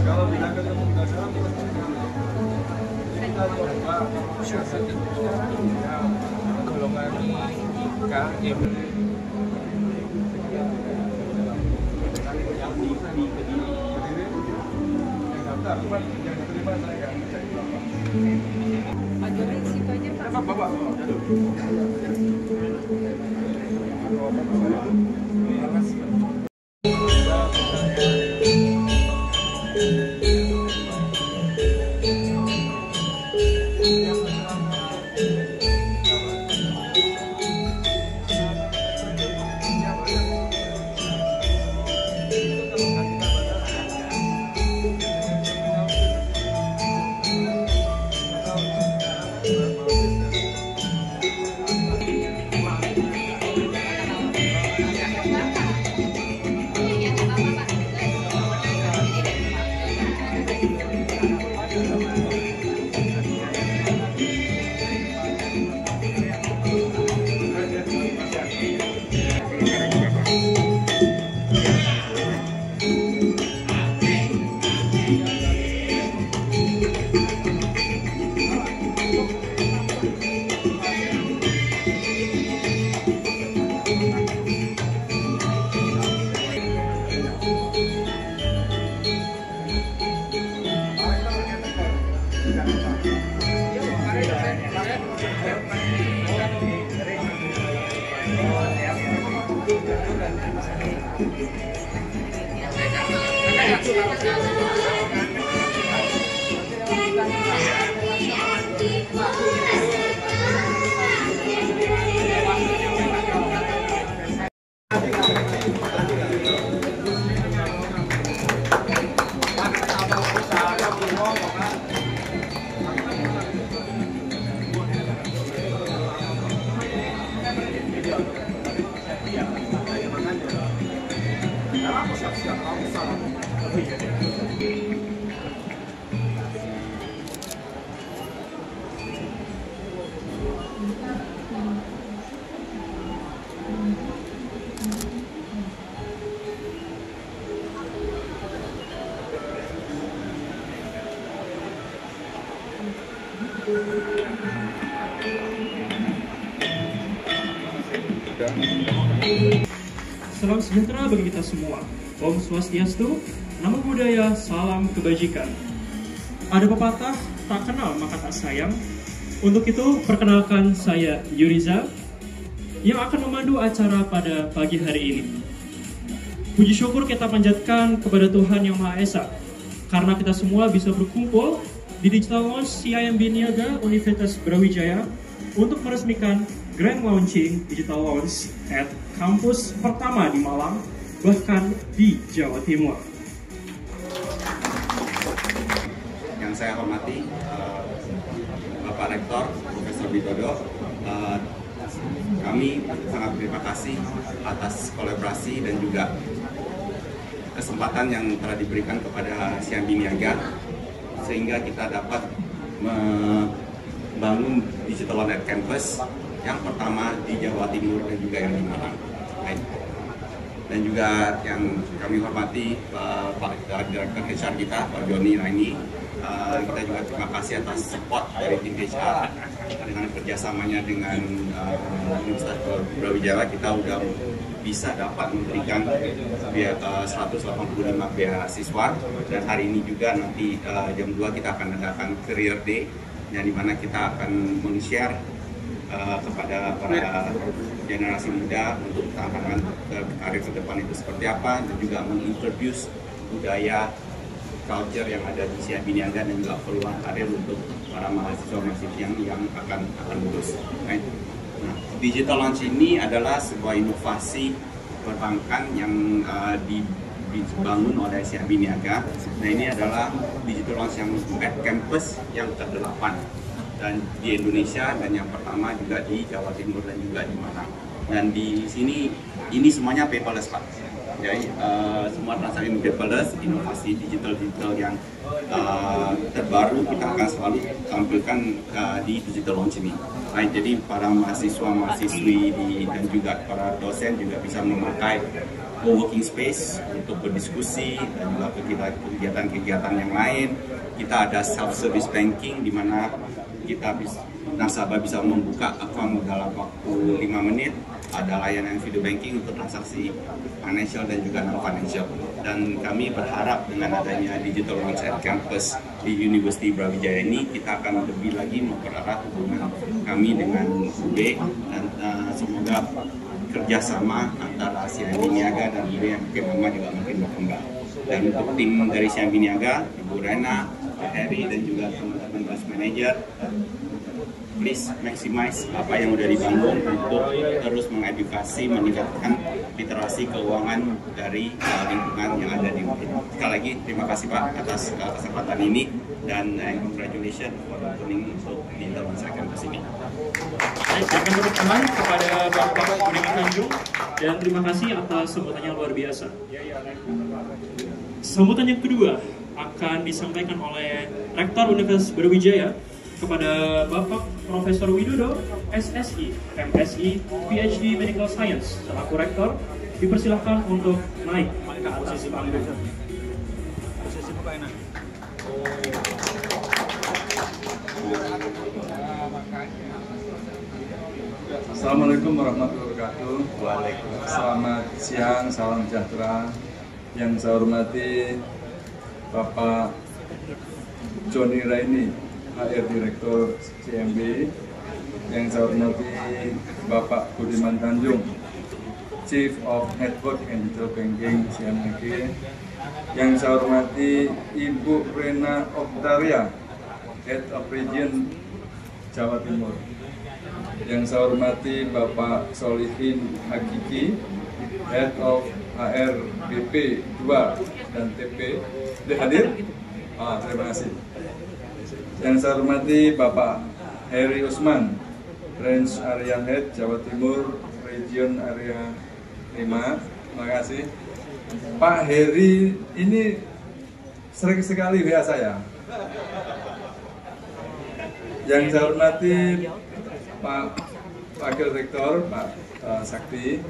Kalau bilang ke kamu nggak salah, kita coba siasat itu golongan KM yang daftar, cuma yang diterima saya nggak ngecek berapa. Ajurin situ aja Pak. Bapak. Salam sejahtera bagi kita semua. Om Swastiastu, Namo Buddhaya, salam kebajikan. Ada pepatah, tak kenal maka tak sayang. Untuk itu, perkenalkan saya Yuriza yang akan memandu acara pada pagi hari ini. Puji syukur kita panjatkan kepada Tuhan Yang Maha Esa karena kita semua bisa berkumpul di Digital Launch CIMB Niaga Universitas Brawijaya untuk meresmikan Grand Launching Digital Launch at kampus pertama di Malang, bahkan di Jawa Timur. Yang saya hormati Bapak Rektor Profesor Widodo, kami sangat berterima kasih atas kolaborasi dan juga kesempatan yang telah diberikan kepada CIMB Niaga sehingga kita dapat membangun Digital Launch at Campus yang pertama di Jawa Timur dan juga yang di Malang. Dan juga yang kami hormati Pak Direktur HR kita, Pak Joni Raini. Kita juga terima kasih atas support dari tim HR dengan kerjasamanya dengan Universitas Brawijaya. Kita sudah bisa dapat memberikan 185 beasiswa, dan hari ini juga nanti jam 2 kita akan adakan Career Day, yang dimana kita akan men-share kepada para generasi muda untuk tantangan karir ke depan itu seperti apa, dan juga mengintroduce budaya culture yang ada di CIMB Niaga dan juga peluang karir untuk para mahasiswa yang akan lulus. Nah, Digital Launch ini adalah sebuah inovasi perbankan yang dibangun oleh CIMB Niaga. Nah, ini adalah Digital Launch yang at campus yang ke-8 dan di Indonesia, dan yang pertama juga di Jawa Timur dan juga di Malang. Dan di sini ini semuanya paperless Pak. Jadi semua transaksi paperless, inovasi digital yang terbaru kita akan selalu tampilkan di digital launch ini. Baik, jadi para mahasiswa-mahasiswi dan juga para dosen juga bisa memakai co-working space untuk berdiskusi dan juga kegiatan-kegiatan yang lain. Kita ada self-service banking di mana nasabah bisa membuka account dalam waktu 5 menit. Ada layanan video banking untuk transaksi financial dan juga non-financial. Dan kami berharap dengan adanya Digital Launch at Campus di University Brawijaya ini, kita akan lebih lagi mempererat hubungan kami dengan UB dan semoga kerjasama antara CIMB Niaga dan UB yang makin lama juga makin berkembang. Dan untuk tim dari CIMB Niaga, Ibu Rena, Pak Heri, dan juga teman-teman Bus Manager, please maximize apa yang udah dibangun untuk terus mengedukasi, meningkatkan literasi keuangan dari lingkungan yang ada di UB. Sekali lagi terima kasih Pak atas kesempatan ini dan congratulations for opening untuk di dalam campus ini. Baik, saya akan tepuk tangan kepada Bapak Budiman Tanjung dan terima kasih atas sambutannya luar biasa. Sambutan yang kedua akan disampaikan oleh Rektor Universitas Brawijaya kepada Bapak Profesor Widodo, SSI, MSI, PhD Medical Science, selaku Rektor, dipersilahkan untuk naik ke posisi panggung. Posisi muka enak. Assalamualaikum warahmatullahi wabarakatuh. Waalaikumsalam. Selamat siang, salam sejahtera. Yang saya hormati Bapak Joni Raini, HR Direktur CIMB. Yang saya hormati Bapak Budiman Tanjung, Chief of Network and Digital Banking CIMB. Yang saya hormati Ibu Rena Oktaria, Head of Region Jawa Timur. Yang saya hormati Bapak Solihin Hakiki, Head of HR BP 2 dan TP. Sudah hadir? Terima kasih. Yang saya hormati Bapak Heri Usman, Range Area Head Jawa Timur, Region Area 5. Terima kasih. Pak Heri ini sering sekali WA saya. Yang saya hormati Pak Wakil Rektor, Pak Sakti,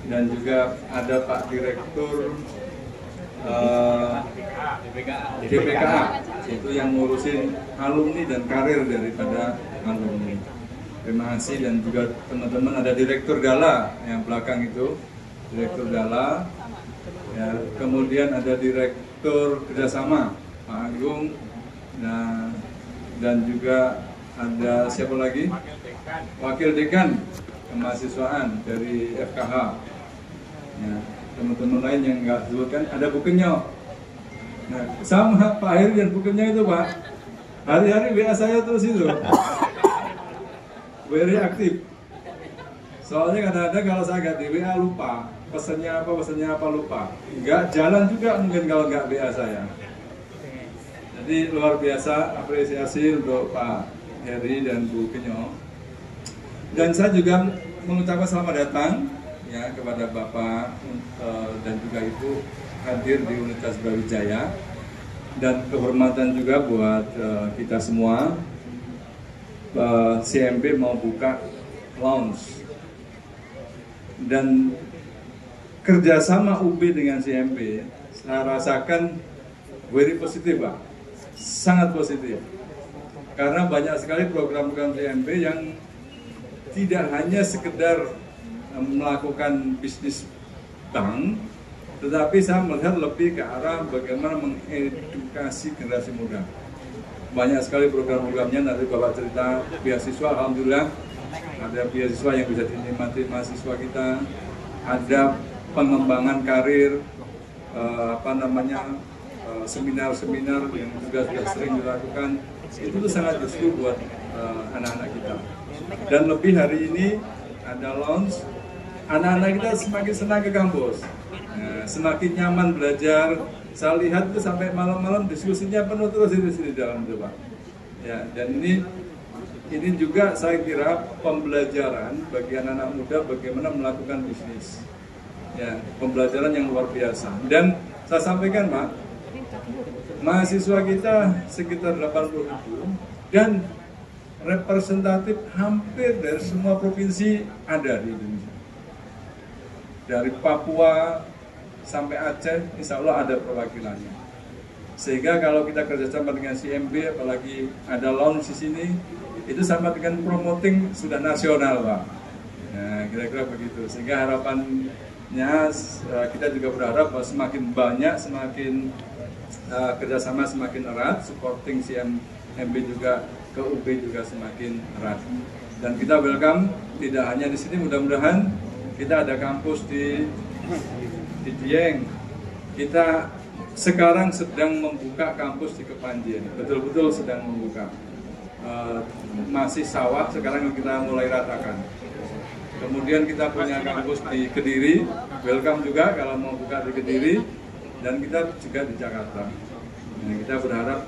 dan juga ada Pak Direktur DPKA, itu yang ngurusin alumni dan karir daripada alumni. Terima kasih. Dan juga teman-teman ada Direktur Dala yang belakang itu, Direktur Dala, ya, kemudian ada Direktur Kerjasama Pak Agung, dan juga ada siapa lagi? Wakil Dekan Kemahasiswaan dari FKH. Ya, teman-teman lain yang nggak sebutkan ada Bu Kenyok. Nah, sama Pak Heri dan Bu Kenyok itu Pak, hari-hari WA saya terus itu, very aktif. Soalnya kadang-kadang kalau saya nggak di WA lupa, pesannya apa lupa. Nggak jalan juga mungkin kalau nggak WA saya. Jadi luar biasa apresiasi untuk Pak Heri dan Bu Kenyok. Dan saya juga mengucapkan selamat datang ya kepada Bapak dan juga Ibu hadir di Universitas Brawijaya, dan kehormatan juga buat kita semua. CIMB mau buka launch dan kerjasama UB dengan CIMB saya rasakan very positif Pak, sangat positif, karena banyak sekali program-program CIMB yang tidak hanya sekedar melakukan bisnis bank, tetapi saya melihat lebih ke arah bagaimana mengedukasi generasi muda. Banyak sekali program-programnya, nanti Bapak cerita beasiswa, alhamdulillah ada beasiswa yang bisa dinikmati mahasiswa kita, ada pengembangan karir, seminar-seminar yang juga sudah sering dilakukan, itu tuh sangat useful buat anak-anak kita. Dan lebih hari ini ada launch, anak-anak kita semakin senang ke kampus, semakin nyaman belajar. Saya lihat itu sampai malam-malam diskusinya penuh terus di dalam itu Pak. Ya, dan ini juga saya kira pembelajaran bagi anak-anak muda bagaimana melakukan bisnis. ya, pembelajaran yang luar biasa. Dan saya sampaikan Pak, mahasiswa kita sekitar 80.000 dan representatif hampir dari semua provinsi ada di Indonesia. Dari Papua sampai Aceh, insya Allah ada perwakilannya. Sehingga kalau kita kerjasama dengan CMB, apalagi ada launch di sini, itu sama dengan promoting sudah nasional Pak. Nah, kira-kira begitu. Sehingga harapannya kita juga berharap bahwa semakin banyak, semakin kerjasama semakin erat, supporting CMB juga ke UB juga semakin erat. Dan kita welcome tidak hanya di sini, mudah-mudahan kita ada kampus di Dieng. Kita sekarang sedang membuka kampus di Kepanjen, betul-betul sedang membuka. Masih sawah, sekarang kita mulai ratakan. Kemudian kita punya kampus di Kediri, welcome juga kalau mau buka di Kediri, dan kita juga di Jakarta. Nah, kita berharap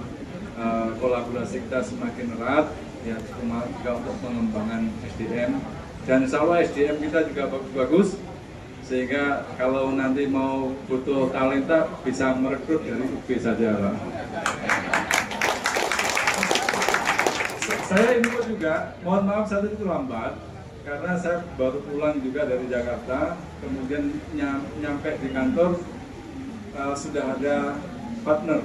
kolaborasi kita semakin erat, ya, juga untuk pengembangan SDM, dan insya Allah SDM kita juga bagus-bagus, sehingga kalau nanti mau butuh talenta bisa merekrut dari UB saja Pak. Saya info juga, mohon maaf saya itu terlambat, karena saya baru pulang juga dari Jakarta, kemudian nyampe di kantor sudah ada partner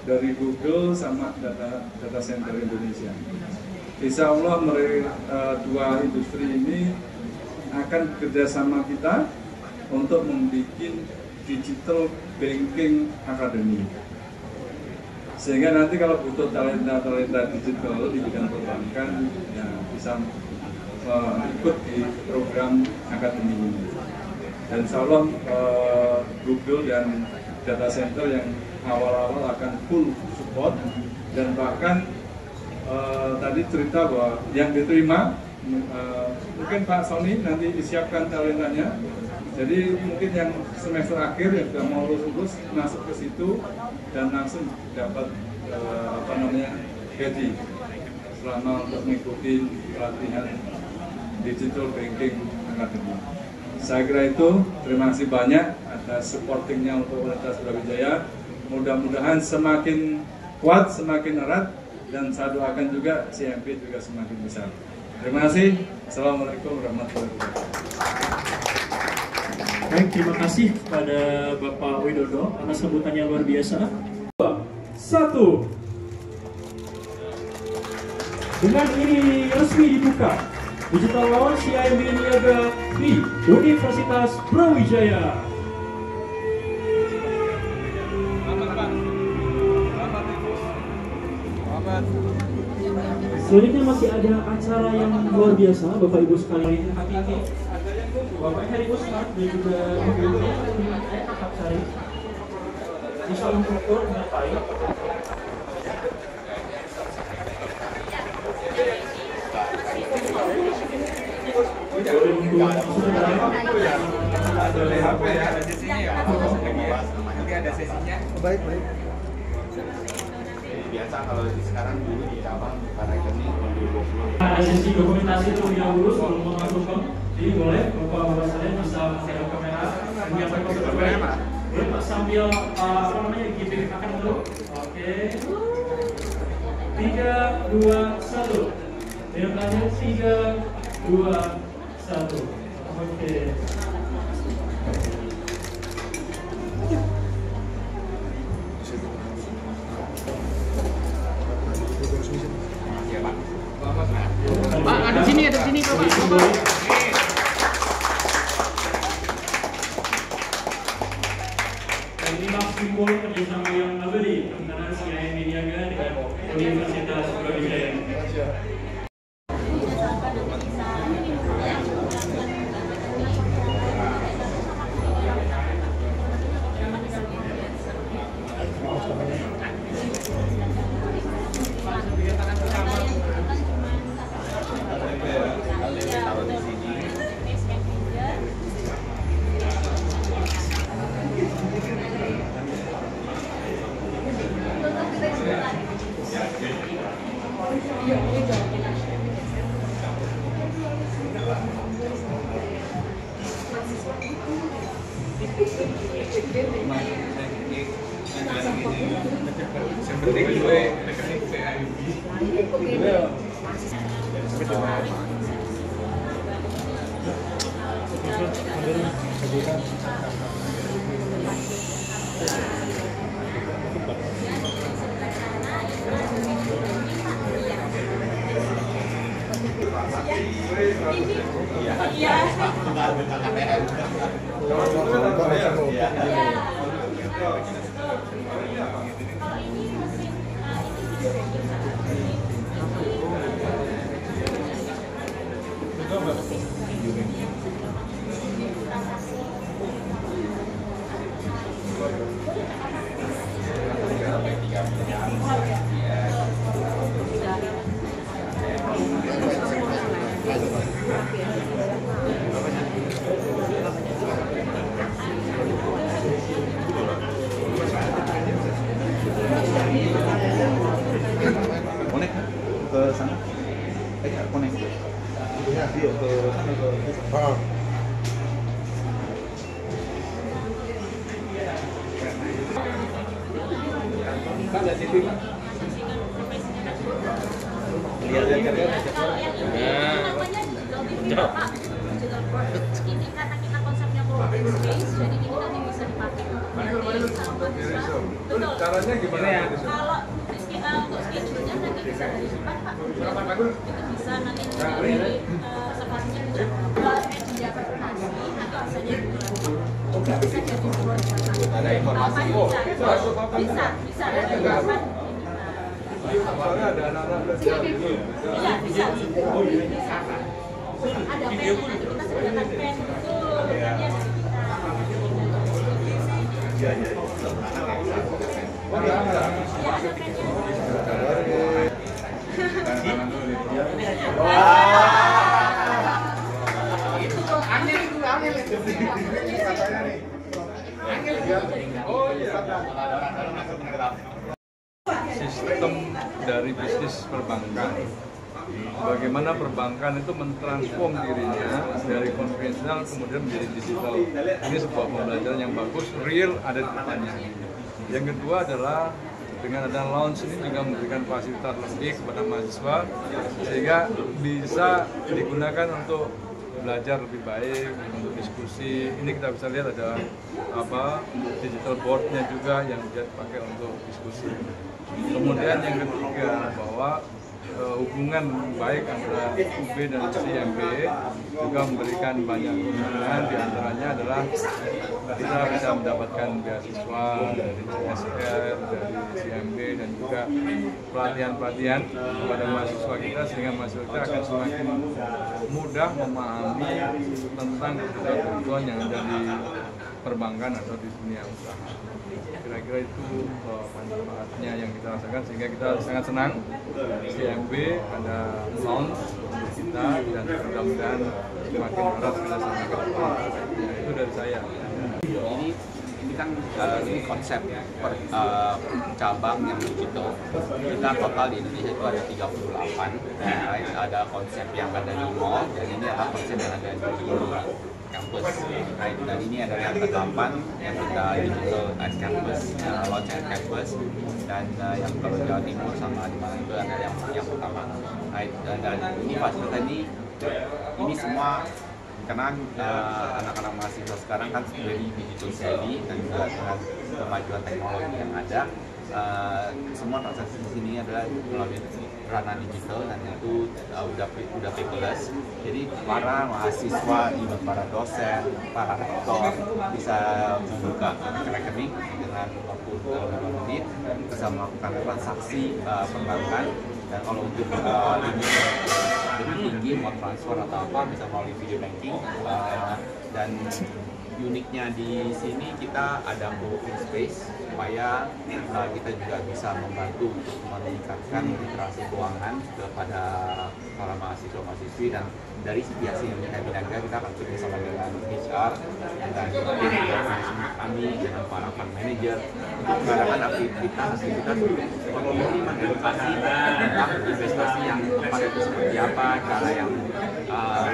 dari Google sama data center Indonesia. Insya Allah dua industri ini akan kerjasama kita untuk membuat digital banking academy. Sehingga nanti kalau butuh talenta digital di bidang perbankan, ya bisa ikut di program akademi ini. Dan insya Allah Google dan data center yang awal-awal akan full support, dan bahkan tadi cerita bahwa yang diterima mungkin Pak Sony nanti disiapkan talentanya. Jadi mungkin yang semester akhir yang sudah mau lulus masuk ke situ dan langsung dapat gaji selama untuk mengikuti pelatihan Digital Banking Academy. Saya kira itu, terima kasih banyak atas supportingnya untuk Universitas Brawijaya. Mudah-mudahan semakin kuat, semakin erat, dan saya doakan juga CMB juga semakin besar. Terima kasih. Assalamualaikum warahmatullahi wabarakatuh. Baik, terima kasih kepada Bapak Widodo atas sambutannya luar biasa. 1. Dengan ini resmi dibuka Digital Launch CIMB Niaga di Universitas Brawijaya. Selanjutnya masih ada acara yang luar biasa, Bapak Ibu sekalian. Hati-hati, Bapak Heri Ustaz dan juga Ibu Kakak Sari bisa mengukur menyertai. Baik. Biasa kalau sekarang dulu di cabang para ini 2020. Ada sesi dokumentasi terlebih dahulu sebelum mengaturkan. Jadi boleh Bapak sekalian bisa menghadap kamera menyiapkan foto-foto. Boleh Pak sambil dikirimkan dulu. Oke. 3, 2, 1. Yang terakhir 3, 2, 1. Oke. Pak, ada sini Bapak. Inilah simbol kerjasama yang abadi antara CIMB Niaga dengan Universitas Brawijaya. Connect ke sana. Connect. Iya, ke sana ke. Ini karena kita konsepnya co-working space, jadi ini nanti bisa dipakai sama mahasiswa. Betul. Caranya gimana ya? Kalau untuk schedule-nya nanti bisa dari depan Pak. Itu bisa nanti dari reservasinya bisa. Kalau media presentasi nanti bisa jadi bisa jadi dua. Ada informasi. Bisa dari depan. Soalnya ada anak-anak belajar gitu. Bisa. Ada pen, nanti kita sediakan pen itu nanti ada Sistem dari bisnis perbankan. Bagaimana perbankan itu mentransform dirinya dari konvensional kemudian menjadi digital. Ini sebuah pembelajaran yang bagus, real, ada di depannya. Yang kedua adalah dengan ada launch ini juga memberikan fasilitas lebih kepada mahasiswa sehingga bisa digunakan untuk belajar lebih baik, untuk diskusi. Ini kita bisa lihat ada digital boardnya juga yang bisa dipakai untuk diskusi. Kemudian yang ketiga bahwa hubungan baik antara UB dan CMB juga memberikan banyak keuntungan, diantaranya adalah kita bisa mendapatkan beasiswa dari CSR, dari CMB dan juga pelatihan-pelatihan kepada mahasiswa kita sehingga mahasiswa kita akan semakin mudah memahami tentang kebutuhan yang ada di perbankan atau di dunia usaha. Kira-kira itu manfaatnya yang kita rasakan sehingga kita sangat senang CMB ada launch untuk kita dan mudah-mudahan semakin erat kerjasama ke depan. Ya, itu dari saya. Ini kan ini konsep cabang yang digital. Kita total di Indonesia itu ada 38. Right? Ada konsep yang ada di mall dan ini adalah konsep yang ada di campus. Right? Dan ini adalah yang ke-8 yang kita digital at campus, launch at campus. Dan yang kalau Jawa Timur sama di mana itu ada yang pertama. Right? Dan ini fasilitas ini semua karena anak-anak mahasiswa sekarang kan dari digital savvy dan juga dengan kemajuan teknologi yang ada, semua transaksi di sini adalah melalui ranah digital dan itu udah paperless. Jadi para mahasiswa, para dosen, para rektor bisa membuka rekening dengan waktu 5 menit, bisa melakukan transaksi perbankan. Dan kalau untuk limit lebih tinggi mau transfer atau apa bisa melalui video banking. Dan uniknya di sini kita ada co-working space supaya kita juga bisa membantu untuk meningkatkan literasi keuangan kepada para mahasiswa-mahasiswi. Dan dari situasi yang kita binaga kita akan bersama dengan HR dan kami dengan para fund manager untuk mengadakan aktivitas ini mengedukasi tentang investasi yang tepat itu seperti apa, cara yang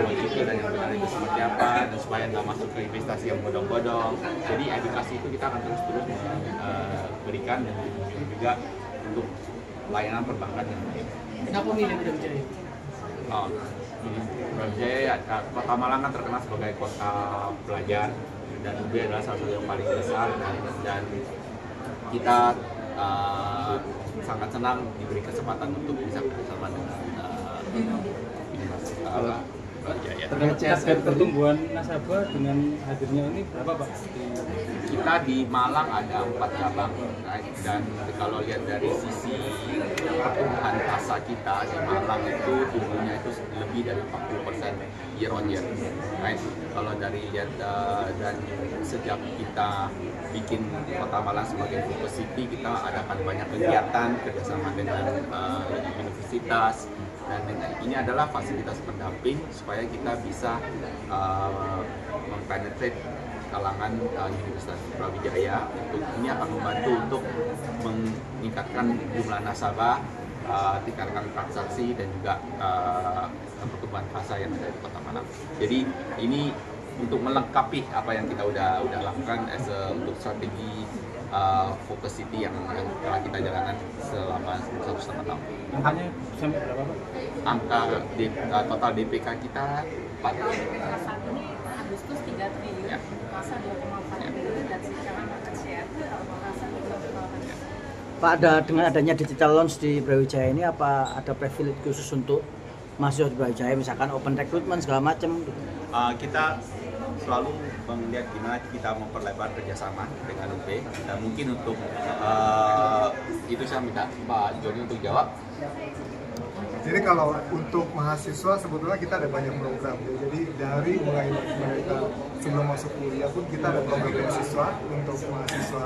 logikal dan yang benar itu seperti apa, dan supaya nggak masuk ke investasi yang bodong-bodong. Jadi edukasi itu kita akan terus berikan dan juga untuk layanan perbankan yang baik. Kenapa milih Brawijaya? Brawijaya, Kota Malang kan terkenal sebagai kota pelajar dan UB adalah salah satu yang paling besar dan kita sangat senang diberi kesempatan untuk bisa bersama dengan Brawijaya. Target pertumbuhan nasabah dengan hadirnya ini berapa Pak? Kita di Malang ada 4 cabang, dan kalau lihat dari sisi pertumbuhan kasa kita di Malang itu tumbuhnya itu lebih dari 40% year on year. Right? Kalau dari lihat dan sejak kita bikin Kota Malang sebagai focus city, kita adakan banyak kegiatan kerjasama dengan universitas. Dan ini adalah fasilitas pendamping supaya kita bisa mempenetrate kalangan Universitas Brawijaya. Ini akan membantu untuk meningkatkan jumlah nasabah, tingkatkan transaksi dan juga pertumbuhan kasa yang ada di Kota Malang. Jadi ini untuk melengkapi apa yang kita udah lakukan untuk strategi focus city yang telah kita jalankan selama 1,5 tahun. Angkanya sampai berapa Pak? Angka total DPK kita 4. Agustus 3 triliun, Ya. kasa 2,4 triliun, dan secara market share kasa 2,8. Pak, dengan adanya digital launch di Brawijaya ini, apa ada privilege khusus untuk mahasiswa di Brawijaya, misalkan open recruitment segala macam? Kita selalu melihat gimana kita memperlebar kerjasama dengan UB, dan mungkin untuk itu saya minta Pak Joni untuk jawab. Jadi kalau untuk mahasiswa sebetulnya kita ada banyak program. Jadi dari mulai mereka sebelum masuk kuliah pun kita ada program beasiswa untuk mahasiswa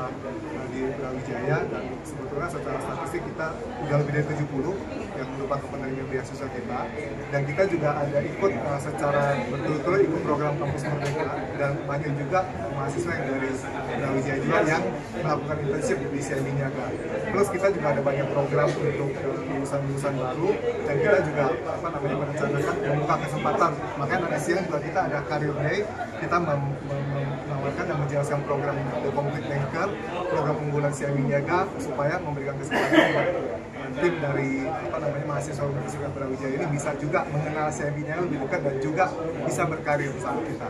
di Brawijaya, dan sebetulnya secara statistik kita udah lebih dari 70 yang merupakan penerima beasiswa kita, dan kita juga ada ikut secara betul-betul ikut program kampus merdeka, dan banyak juga mahasiswa yang dari Brawijaya juga yang melakukan internship di CIMB Niaga. Plus kita juga ada banyak program untuk lulusan-lulusan baru, dan kita juga merencanakan membuka kesempatan. Makanya nanti siang juga kita ada Career Day, kita menawarkan dan menjelaskan program The Complete Banker, program unggulan CIMB Niaga, supaya memberikan kesempatan tim dari mahasiswa Universitas Brawijaya ini bisa juga mengenal CIMB Niaga lebih dekat dan juga bisa berkarir bersama kita.